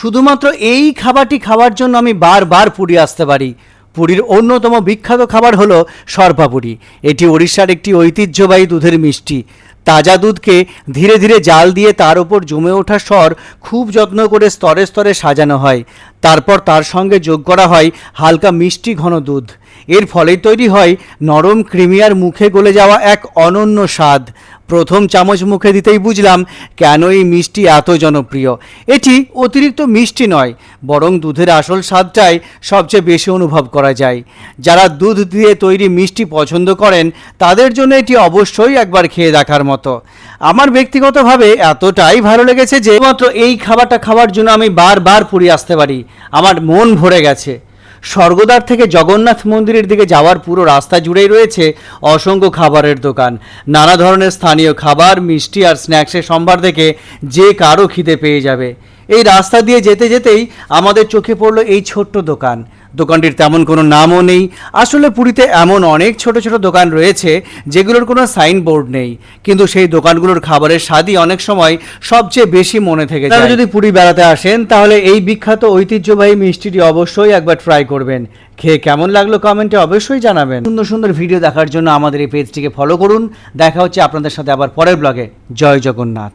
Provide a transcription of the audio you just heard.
শুধুমাত্র এই খাবারটি খাওয়ার জন্য আমি বারবার পুরী আসতে পারি। পুরীর অন্যতম বিখ্যাত খাবার হলো সরপাপুরি। এটি ওড়িশার একটি ঐতিহ্যবাহী দুধের মিষ্টি। তাজা দুধকে ধীরে ধীরে জাল দিয়ে তার ওপর জমে ওঠা সর খুব যত্ন করে স্তরে স্তরে সাজানো হয়। তারপর তার সঙ্গে যোগ করা হয় হালকা মিষ্টি ঘন দুধ। এর ফলে তৈরি হয় নরম ক্রিমি আর মুখে গলে যাওয়া এক অনন্য স্বাদ। প্রথম চামচ মুখে দিতেই বুঝলাম কেন এই মিষ্টি এত জনপ্রিয়। এটি অতিরিক্ত মিষ্টি নয়, বরং দুধের আসল স্বাদটাই সবচেয়ে বেশি অনুভব করা যায়। যারা দুধ দিয়ে তৈরি মিষ্টি পছন্দ করেন তাদের জন্য এটি অবশ্যই একবার খেয়ে দেখার মতো। আমার ব্যক্তিগতভাবে এতটাই ভালো লেগেছে যে মাত্র এই খাবারটা খাওয়ার জন্য আমি বারবার পুরী আসতে পারি। আমার মন ভরে গেছে। স্বর্গদ্বার থেকে জগন্নাথ মন্দিরের দিকে যাওয়ার পুরো রাস্তা জুড়েই রয়েছে অসংখ্য খাবারের দোকান। নানা ধরনের স্থানীয় খাবার, মিষ্টি আর স্ন্যাক্সের সম্ভার দেখে যে কারো খিদে পেয়ে যাবে। এই রাস্তা দিয়ে যেতে যেতেই আমাদের চোখে পড়লো এই ছোট্ট দোকান। দোকানটির তেমন কোনো নামও নেই। আসলে পুরীতে এমন অনেক ছোট ছোট দোকান রয়েছে যেগুলোর কোনো সাইনবোর্ড নেই, কিন্তু সেই দোকানগুলোর খাবারের স্বাদই অনেক সময় সবচেয়ে বেশি মনে থেকে যায়। যদি পুরী বেড়াতে আসেন তাহলে এই বিখ্যাত ঐতিহ্যবাহী মিষ্টিটি অবশ্যই একবার ট্রাই করবেন। খেয়ে কেমন লাগলো কমেন্টে অবশ্যই জানাবেন। সুন্দর সুন্দর ভিডিও দেখার জন্য আমাদের এই পেজটিকে ফলো করুন। দেখা হচ্ছে আপনাদের সাথে আবার পরের ব্লগে। জয় জগন্নাথ।